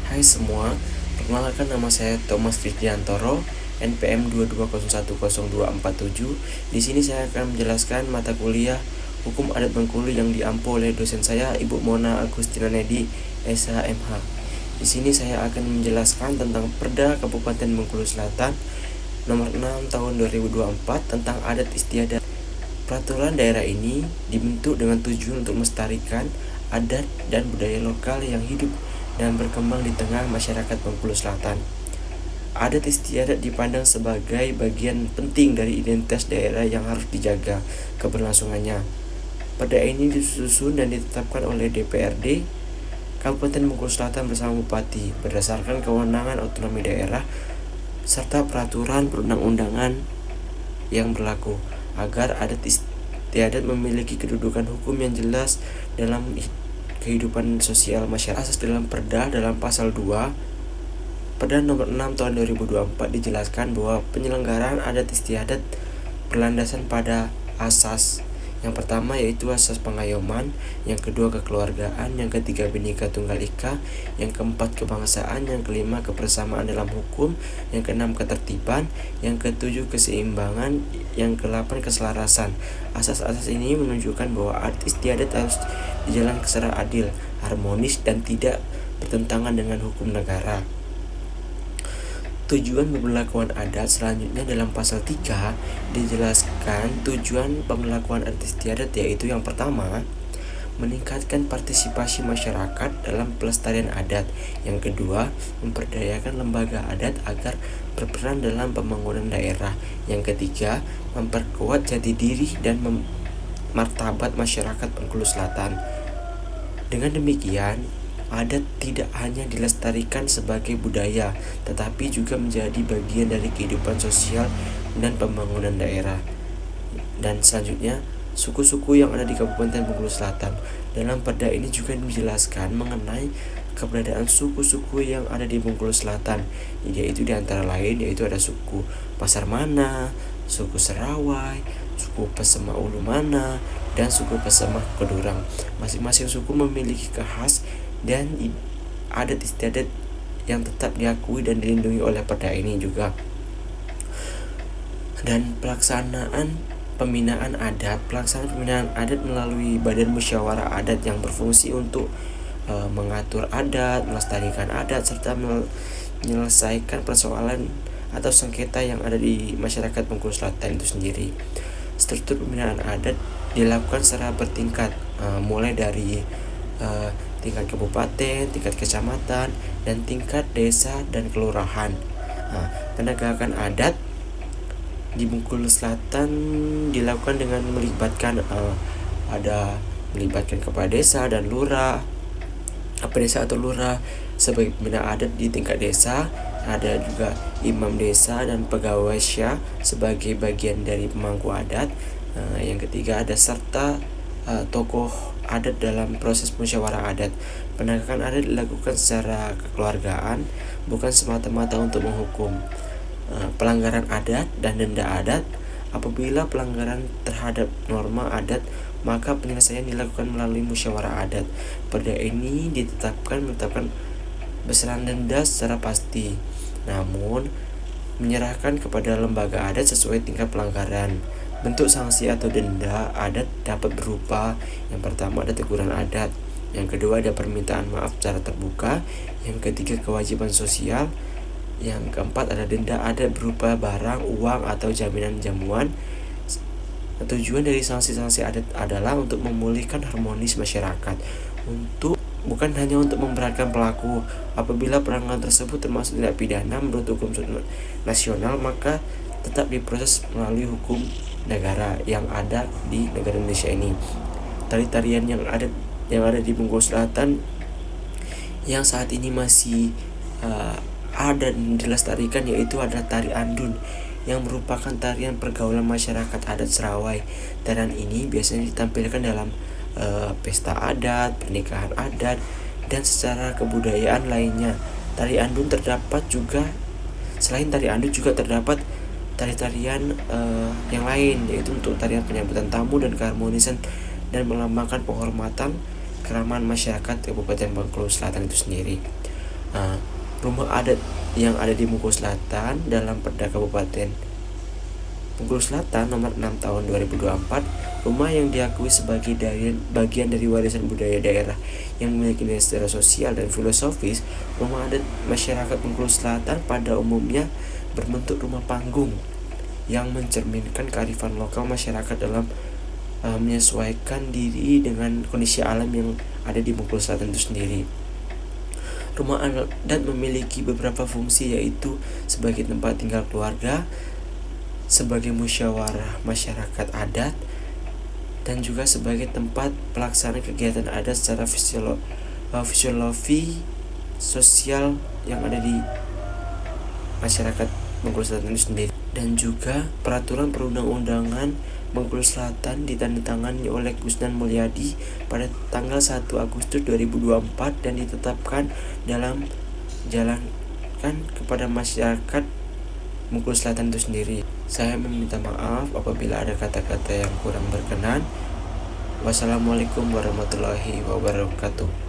Hai semua, perkenalkan nama saya Thomas Kristiantoro, NPM 220100247. Di sini saya akan menjelaskan mata kuliah Hukum Adat Bengkulu yang diampu oleh dosen saya, Ibu Mona Agustina Nedi, SHMH. Di sini saya akan menjelaskan tentang Perda Kabupaten Bengkulu Selatan Nomor 6 Tahun 2024 tentang adat istiadat. Peraturan daerah ini dibentuk dengan tujuan untuk melestarikan adat dan budaya lokal yang hidup dan berkembang di tengah masyarakat Bengkulu Selatan. Adat istiadat dipandang sebagai bagian penting dari identitas daerah yang harus dijaga keberlangsungannya. Perda ini disusun dan ditetapkan oleh DPRD Kabupaten Bengkulu Selatan bersama Bupati berdasarkan kewenangan otonomi daerah serta peraturan perundang-undangan yang berlaku agar adat istiadat memiliki kedudukan hukum yang jelas dalam kehidupan sosial masyarakat. Asas dalam Perda dalam pasal 2 Perda nomor 6 tahun 2024 dijelaskan bahwa penyelenggaraan adat istiadat berlandasan pada asas. Yang pertama yaitu asas pengayoman, yang kedua kekeluargaan, yang ketiga Bhinneka Tunggal Ika, yang keempat kebangsaan, yang kelima kebersamaan dalam hukum, yang keenam ketertiban, yang ketujuh keseimbangan, yang kedelapan keselarasan. Asas-asas ini menunjukkan bahwa adat istiadat harus dijalankan secara adil, harmonis, dan tidak bertentangan dengan hukum negara. Tujuan pemberlakuan adat selanjutnya dalam pasal 3 dijelaskan tujuan pemberlakuan adat istiadat yaitu yang pertama, meningkatkan partisipasi masyarakat dalam pelestarian adat. Yang kedua, memperdayakan lembaga adat agar berperan dalam pembangunan daerah. Yang ketiga, memperkuat jati diri dan martabat masyarakat Bengkulu Selatan. Dengan demikian, adat tidak hanya dilestarikan sebagai budaya, tetapi juga menjadi bagian dari kehidupan sosial dan pembangunan daerah. Dan selanjutnya, suku-suku yang ada di Kabupaten Bengkulu Selatan. Dalam perda ini juga dijelaskan mengenai keberadaan suku-suku yang ada di Bengkulu Selatan, yaitu diantara lain yaitu ada suku Pasar Mana, suku Serawai, suku Pesema Ulu Mana, dan suku Pesema Kedurang. Masing-masing suku memiliki khas dan adat istiadat yang tetap diakui dan dilindungi oleh perda ini juga. Dan pelaksanaan pembinaan adat melalui Badan Musyawarah Adat yang berfungsi untuk mengatur adat, melestarikan adat, serta menyelesaikan persoalan atau sengketa yang ada di masyarakat Bengkulu Selatan itu sendiri. Struktur pembinaan adat dilakukan secara bertingkat, mulai dari tingkat kabupaten, tingkat kecamatan, dan tingkat desa dan kelurahan. Penegakan adat di Bengkulu Selatan dilakukan dengan melibatkan kepala desa dan lurah, desa atau lurah sebagai pembina adat di tingkat desa. Ada juga imam desa dan pegawai syah sebagai bagian dari pemangku adat. Yang ketiga ada serta tokoh adat dalam proses musyawarah adat. Penegakan adat dilakukan secara kekeluargaan, bukan semata-mata untuk menghukum. Pelanggaran adat dan denda adat. Apabila pelanggaran terhadap norma adat, maka penyelesaian dilakukan melalui musyawarah adat. Perda ini menetapkan besaran denda secara pasti, namun menyerahkan kepada lembaga adat sesuai tingkat pelanggaran. Bentuk sanksi atau denda adat dapat berupa: yang pertama ada teguran adat, yang kedua ada permintaan maaf secara terbuka, yang ketiga kewajiban sosial, yang keempat ada denda adat berupa barang, uang, atau jaminan jamuan. Tujuan dari sanksi-sanksi adat adalah untuk memulihkan harmonis masyarakat, bukan hanya untuk memberatkan pelaku. Apabila pelanggaran tersebut termasuk tindak pidana menurut hukum nasional, maka tetap diproses melalui hukum negara yang ada di negara Indonesia ini. Tari-tarian yang ada di Bengkulu Selatan yang saat ini masih ada dan dilestarikan yaitu adalah tari andun, yang merupakan tarian pergaulan masyarakat adat Serawai. Tarian ini biasanya ditampilkan dalam pesta adat, pernikahan adat, dan secara kebudayaan lainnya. Tari andun selain tari andun juga terdapat tari-tarian yang lain, yaitu untuk tarian penyambutan tamu dan keharmonisan dan melambangkan penghormatan keramahan masyarakat Kabupaten Bengkulu Selatan itu sendiri. Rumah adat yang ada di Bengkulu Selatan dalam Perda Kabupaten Bengkulu Selatan nomor 6 tahun 2024, rumah yang diakui sebagai bagian dari warisan budaya daerah yang memiliki nilai sejarah sosial dan filosofis. Rumah adat masyarakat Bengkulu Selatan pada umumnya berbentuk rumah panggung yang mencerminkan kearifan lokal masyarakat dalam menyesuaikan diri dengan kondisi alam yang ada di Bengkulu Selatan itu sendiri. Rumah adat memiliki beberapa fungsi, yaitu sebagai tempat tinggal keluarga, sebagai musyawarah masyarakat adat, dan juga sebagai tempat pelaksanaan kegiatan adat secara filosofi sosial yang ada di masyarakat Bengkulu Selatan itu sendiri. Dan juga peraturan perundang-undangan Bengkulu Selatan ditandatangani oleh Gusnan Mulyadi pada tanggal 1 Agustus 2024 dan ditetapkan dalam jalankan kepada masyarakat Bengkulu Selatan itu sendiri. Saya meminta maaf apabila ada kata-kata yang kurang berkenan. Wassalamualaikum warahmatullahi wabarakatuh.